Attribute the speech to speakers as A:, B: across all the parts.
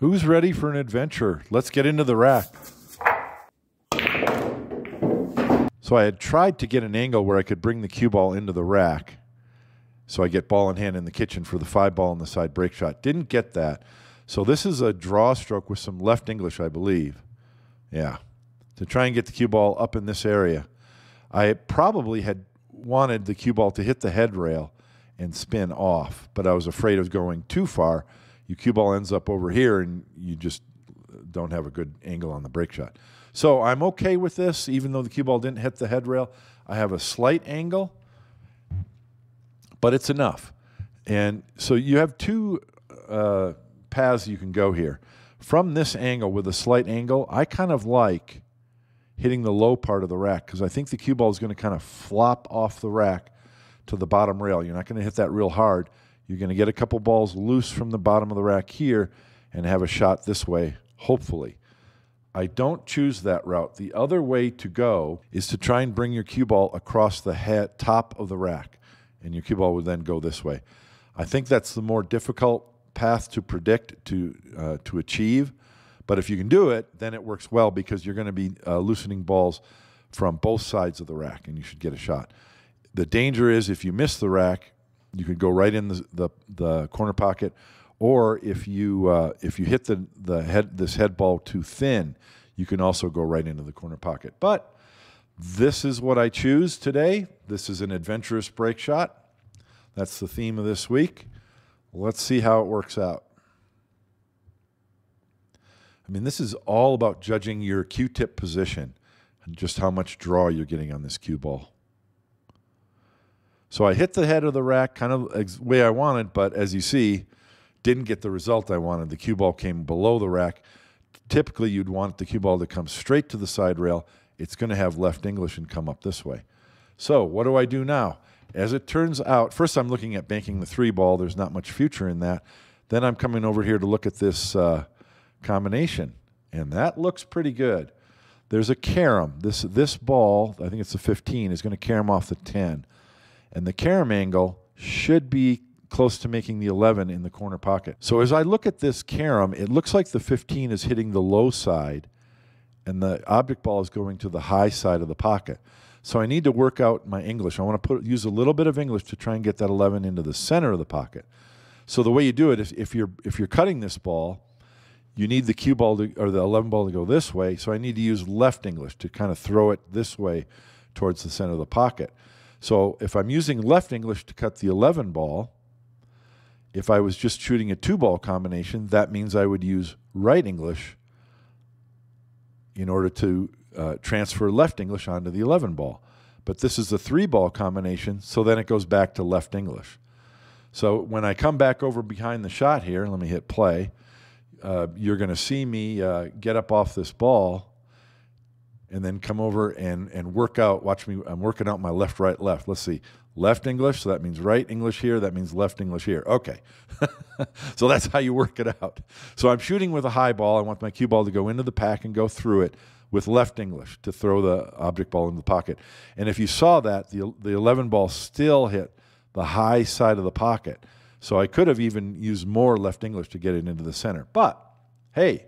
A: Who's ready for an adventure? Let's get into the rack. So I had tried to get an angle where I could bring the cue ball into the rack so I get ball in hand in the kitchen for the 5-ball on the side break shot. Didn't get that. So this is a draw stroke with some left English, I believe. Yeah. To try and get the cue ball up in this area. I probably had wanted the cue ball to hit the head rail and spin off, but I was afraid of going too far. Your cue ball ends up over here and you just don't have a good angle on the break shot. So I'm okay with this, even though the cue ball didn't hit the head rail. I have a slight angle, but it's enough. And so you have two paths you can go here. From this angle with a slight angle, I kind of like hitting the low part of the rack because I think the cue ball is going to kind of flop off the rack to the bottom rail. You're not going to hit that real hard. You're going to get a couple balls loose from the bottom of the rack here and have a shot this way, hopefully. I don't choose that route. The other way to go is to try and bring your cue ball across the top of the rack, and your cue ball would then go this way. I think that's the more difficult path to predict, to achieve. But if you can do it, then it works well because you're going to be loosening balls from both sides of the rack, and you should get a shot. The danger is if you miss the rack, you could go right in the corner pocket, or if you hit this head ball too thin, you can also go right into the corner pocket. But this is what I choose today. This is an adventurous break shot. That's the theme of this week. Let's see how it works out. I mean, this is all about judging your cue tip position and just how much draw you're getting on this cue ball. So I hit the head of the rack kind of the way I wanted, but as you see, didn't get the result I wanted. The cue ball came below the rack. Typically, you'd want the cue ball to come straight to the side rail. It's going to have left English and come up this way. So what do I do now? As it turns out, first I'm looking at banking the 3-ball. There's not much future in that. Then I'm coming over here to look at this combination, and that looks pretty good. There's a carom. This ball, I think it's a 15, is going to carom off the 10. And the carom angle should be close to making the 11 in the corner pocket. So as I look at this carom, it looks like the 15 is hitting the low side and the object ball is going to the high side of the pocket. So I need to work out my English. I want to use a little bit of English to try and get that 11 into the center of the pocket. So the way you do it is if you're cutting this ball, you need the cue ball or the 11 ball to go this way. So I need to use left English to kind of throw it this way towards the center of the pocket. So if I'm using left English to cut the 11 ball, if I was just shooting a 2-ball combination, that means I would use right English in order to transfer left English onto the 11 ball. But this is a 3-ball combination, so then it goes back to left English. So when I come back over behind the shot here, let me hit play, you're going to see me get up off this ball and then come over and work out. Watch me. I'm working out my left, right, left. Let's see. Left English, so that means right English here. That means left English here. Okay. So that's how you work it out. So I'm shooting with a high ball. I want my cue ball to go into the pack and go through it with left English to throw the object ball in the pocket. And if you saw that, the 11 ball still hit the high side of the pocket. So I could have even used more left English to get it into the center. But, hey,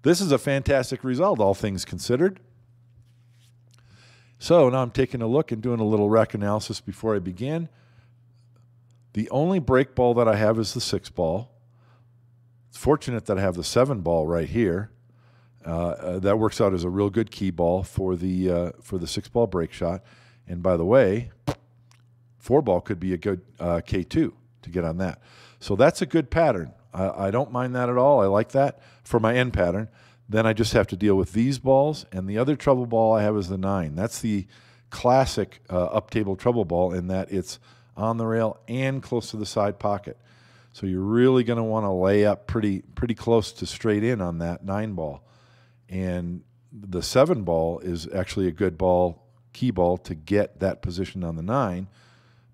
A: this is a fantastic result, all things considered. So now I'm taking a look and doing a little rack analysis before I begin. The only break ball that I have is the 6-ball. It's fortunate that I have the 7-ball right here. That works out as a real good key ball for the 6-ball break shot. And by the way, 4-ball could be a good K2 to get on that. So that's a good pattern. I don't mind that at all. I like that for my end pattern. Then I just have to deal with these balls, and the other trouble ball I have is the 9. That's the classic up-table trouble ball in that it's on the rail and close to the side pocket. So you're really going to want to lay up pretty close to straight in on that 9 ball. And the 7 ball is actually a good ball, key ball, to get that position on the 9.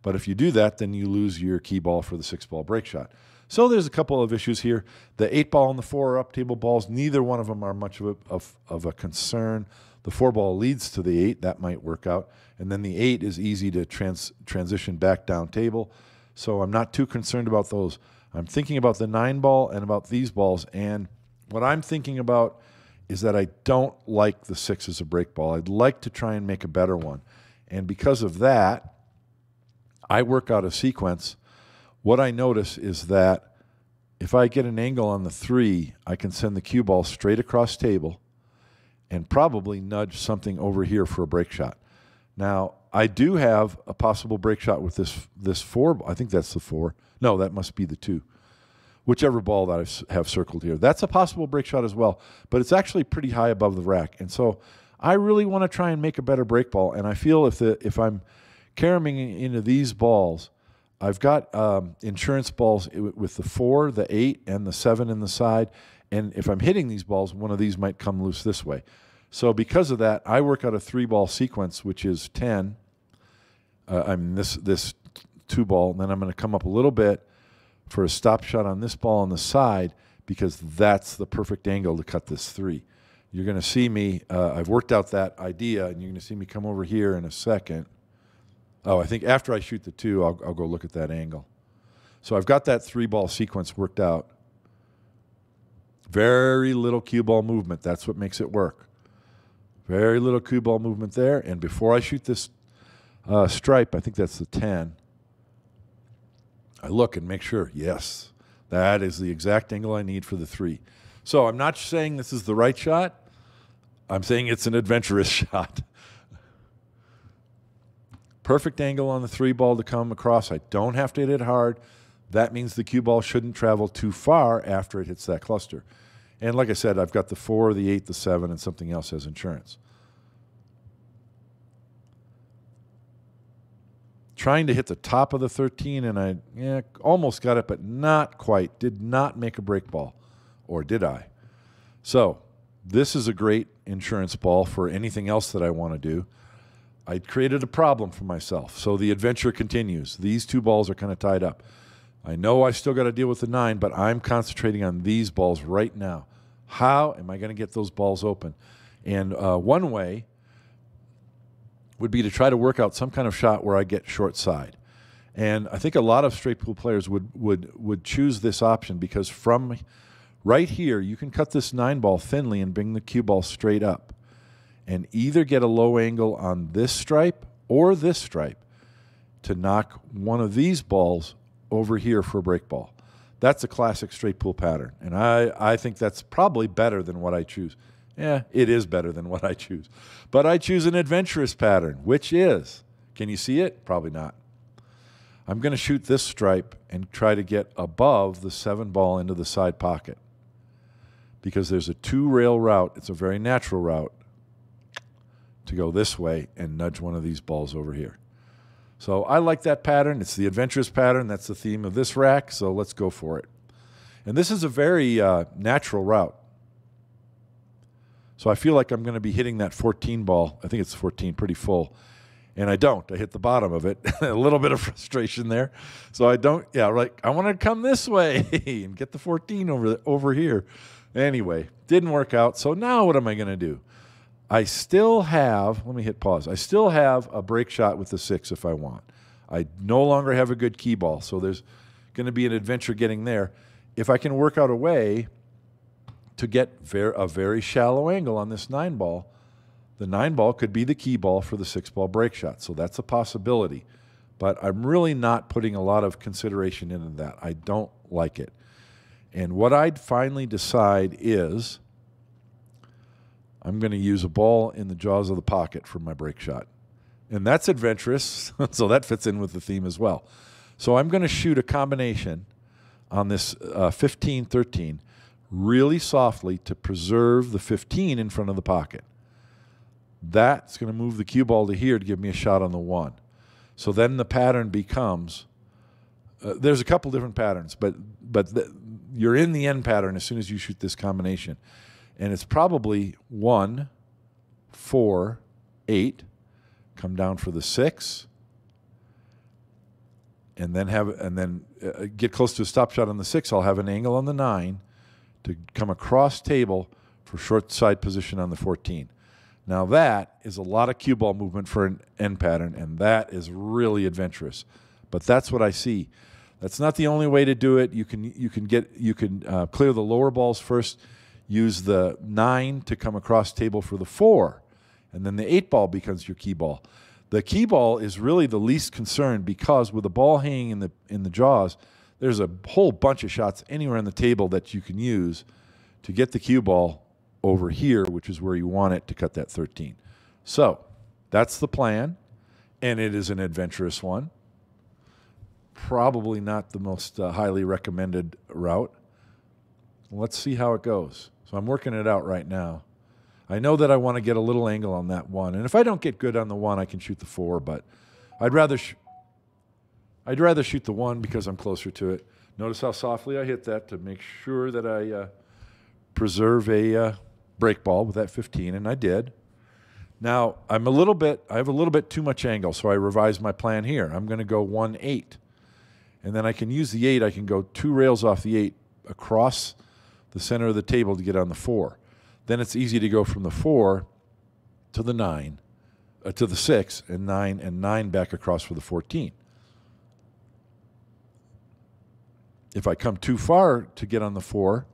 A: But if you do that, then you lose your key ball for the 6-ball break shot. So there's a couple of issues here. The 8-ball and the 4 are up-table balls. Neither one of them are much of a concern. The 4-ball leads to the 8. That might work out. And then the 8 is easy to transition back down table. So I'm not too concerned about those. I'm thinking about the 9-ball and about these balls. And What I'm thinking about is that I don't like the 6 as a break ball. I'd like to try and make a better one. And because of that, I work out a sequence. What I notice is that if I get an angle on the 3, I can send the cue ball straight across table and probably nudge something over here for a break shot. Now, I do have a possible break shot with this 4. I think that's the 4. No, that must be the 2. Whichever ball that I have circled here. That's a possible break shot as well, but it's actually pretty high above the rack. And so I really want to try and make a better break ball, and I feel if I'm caroming into these balls, I've got insurance balls with the 4, the 8, and the 7 in the side, and if I'm hitting these balls, one of these might come loose this way. So because of that, I work out a 3-ball sequence, which is 10. This 2-ball, and then I'm going to come up a little bit for a stop shot on this ball on the side because that's the perfect angle to cut this 3. You're going to see me, I've worked out that idea, and you're going to see me come over here in a second. Oh, I think after I shoot the 2, I'll go look at that angle. So I've got that 3-ball sequence worked out. Very little cue ball movement. That's what makes it work. Very little cue ball movement there. And before I shoot this stripe, I think that's the 10, I look and make sure, yes, that is the exact angle I need for the 3. So I'm not saying this is the right shot. I'm saying it's an adventurous shot. Perfect angle on the 3-ball to come across. I don't have to hit it hard. That means the cue ball shouldn't travel too far after it hits that cluster. And like I said, I've got the 4, the 8, the 7, and something else as insurance. Trying to hit the top of the 13, and I almost got it, but not quite. Did not make a break ball. Or did I? So this is a great insurance ball for anything else that I want to do. I created a problem for myself. So the adventure continues. These 2 balls are kind of tied up. I know I still got to deal with the 9, but I'm concentrating on these balls right now. How am I going to get those balls open? And one way would be to try to work out some kind of shot where I get short side. And I think a lot of straight pool players would choose this option because from right here, you can cut this 9-ball thinly and bring the cue ball straight up and either get a low angle on this stripe or this stripe to knock one of these balls over here for a break ball. That's a classic straight pool pattern, and I think that's probably better than what I choose. Yeah, it is better than what I choose. But I choose an adventurous pattern, which is, can you see it? Probably not. I'm going to shoot this stripe and try to get above the 7-ball into the side pocket because there's a 2-rail route. It's a very natural route to go this way and nudge one of these balls over here. So I like that pattern. It's the adventurous pattern. That's the theme of this rack, so let's go for it. And this is a very natural route. So I feel like I'm going to be hitting that 14 ball. I think it's 14, pretty full. And I don't. I hit the bottom of it. A little bit of frustration there. So I don't. Yeah, like I want to come this way and get the 14 over here. Anyway, didn't work out. So now what am I going to do? I still have, let me hit pause. I still have a break shot with the 6 if I want. I no longer have a good key ball. So there's going to be an adventure getting there. If I can work out a way to get a very shallow angle on this 9-ball, the 9-ball could be the key ball for the 6-ball break shot. So that's a possibility. But I'm really not putting a lot of consideration into that. I don't like it. And what I'd finally decide is I'm going to use a ball in the jaws of the pocket for my break shot. And that's adventurous, so that fits in with the theme as well. So I'm going to shoot a combination on this 15-13 really softly to preserve the 15 in front of the pocket. That's going to move the cue ball to here to give me a shot on the 1. So then the pattern becomes, there's a couple different patterns, but you're in the end pattern as soon as you shoot this combination. And it's probably 1, 4, 8, come down for the 6, and then get close to a stop shot on the 6. I'll have an angle on the 9 to come across table for short side position on the 14. Now that is a lot of cue ball movement for an end pattern, and that is really adventurous. But that's what I see. That's not the only way to do it. You can clear the lower balls first. use the 9 to come across table for the 4, and then the 8 ball becomes your key ball. The key ball is really the least concern because with the ball hanging in the jaws, there's a whole bunch of shots anywhere on the table that you can use to get the cue ball over here, which is where you want it to cut that 13. So that's the plan, and it is an adventurous one. Probably not the most highly recommended route. Let's see how it goes. So I'm working it out right now. I know that I want to get a little angle on that 1, and if I don't get good on the 1, I can shoot the 4, but I'd rather shoot the 1 because I'm closer to it. Notice how softly I hit that to make sure that I preserve a break ball with that 15, and I did. Now, I have a little bit too much angle, so I revised my plan here. I'm going to go 1-8, and then I can use the 8. I can go 2 rails off the 8 across the center of the table to get on the 4. Then it's easy to go from the 4 to the 9, to the 6, and 9 back across for the 14. If I come too far to get on the 4,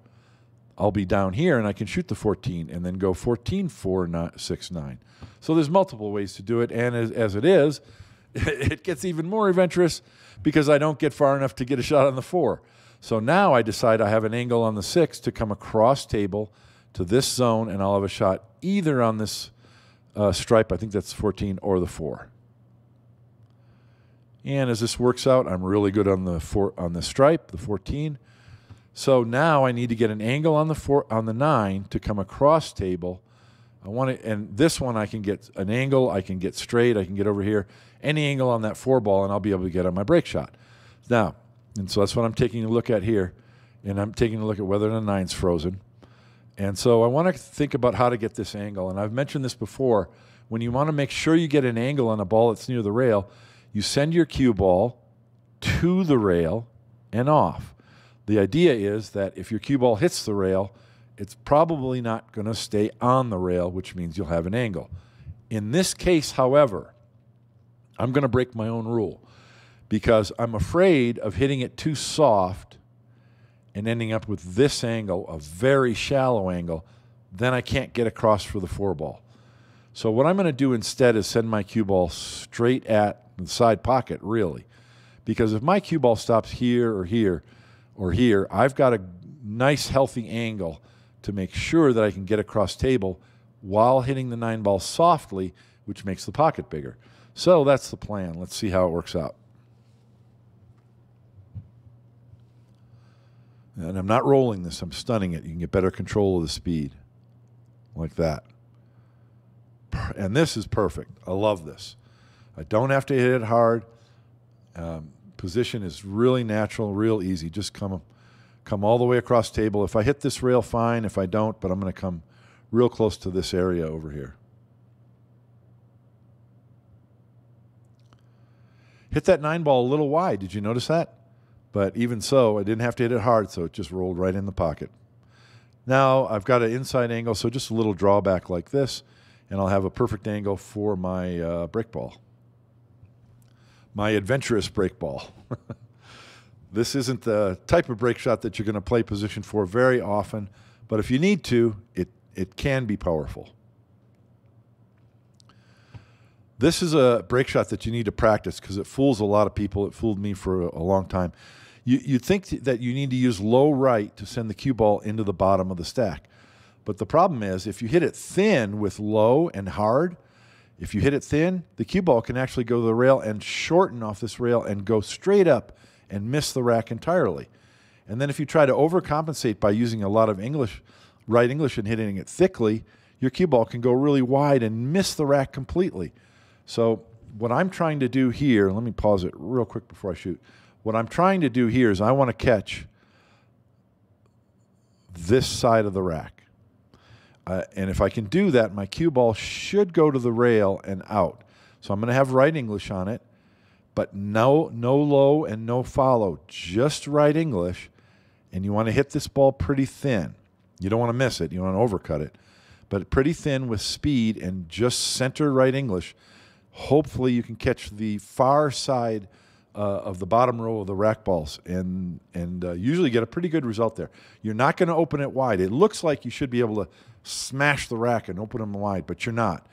A: I'll be down here and I can shoot the 14 and then go 14, 4, 9, 6, 9. So there's multiple ways to do it, and as it is, it gets even more adventurous because I don't get far enough to get a shot on the 4. So now I decide I have an angle on the 6 to come across table to this zone, and I'll have a shot either on this stripe, I think that's 14, or the 4. And as this works out, I'm really good on the stripe, the 14. So now I need to get an angle on the 9 to come across table. I want it, and this one I can get an angle, I can get straight, I can get over here, any angle on that 4 ball, and I'll be able to get on my break shot. Now, and so that's what I'm taking a look at here, and I'm taking a look at whether the 9's frozen. And so I want to think about how to get this angle, and I've mentioned this before. When you want to make sure you get an angle on a ball that's near the rail, you send your cue ball to the rail and off. The idea is that if your cue ball hits the rail, it's probably not going to stay on the rail, which means you'll have an angle. In this case, however, I'm going to break my own rule because I'm afraid of hitting it too soft and ending up with this angle, a very shallow angle. Then I can't get across for the 4 ball. So what I'm going to do instead is send my cue ball straight at the side pocket, really. Because if my cue ball stops here or here or here, I've got a nice healthy angle to make sure that I can get across table while hitting the 9 ball softly, which makes the pocket bigger. So that's the plan. Let's see how it works out. And I'm not rolling this, I'm stunning it. You can get better control of the speed, like that. And this is perfect. I love this. I don't have to hit it hard. Position is really natural, real easy. Just come all the way across table. If I hit this rail, fine. If I don't, but I'm going to come real close to this area over here. Hit that 9 ball a little wide. Did you notice that? But even so, I didn't have to hit it hard, so it just rolled right in the pocket. Now I've got an inside angle, so just a little drawback like this, and I'll have a perfect angle for my break ball. My adventurous break ball. This isn't the type of break shot that you're going to play position for very often, but if you need to, it can be powerful. This is a break shot that you need to practice because it fools a lot of people. It fooled me for a long time. You'd think that you need to use low right to send the cue ball into the bottom of the stack. But the problem is if you hit it thin with low and hard, if you hit it thin, the cue ball can actually go to the rail and shorten off this rail and go straight up and miss the rack entirely. And then if you try to overcompensate by using a lot of right English and hitting it thickly, your cue ball can go really wide and miss the rack completely. So what I'm trying to do here, let me pause it real quick before I shoot. What I'm trying to do here is I want to catch this side of the rack. And if I can do that, my cue ball should go to the rail and out. So I'm going to have right English on it, but no low and no follow, just right English. And you want to hit this ball pretty thin. You don't want to miss it. You don't want to overcut it. But pretty thin with speed and just center right English. Hopefully you can catch the far side of the bottom row of the rack balls, and usually get a pretty good result there. You're not going to open it wide. It looks like you should be able to smash the rack and open them wide, but you're not.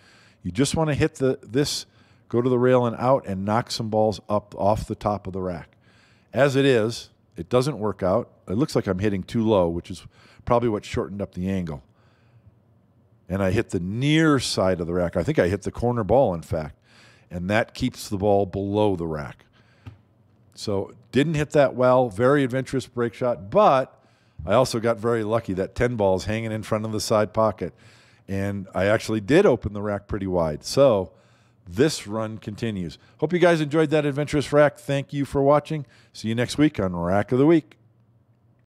A: You just want to hit this, go to the rail and out, and knock some balls up off the top of the rack. As it is, it doesn't work out. It looks like I'm hitting too low, which is probably what shortened up the angle. And I hit the near side of the rack. I think I hit the corner ball, in fact, and that keeps the ball below the rack. So didn't hit that well. Very adventurous break shot, but I also got very lucky. That 10 ball is hanging in front of the side pocket, and I actually did open the rack pretty wide. So this run continues. Hope you guys enjoyed that adventurous rack. Thank you for watching. See you next week on Rack of the Week.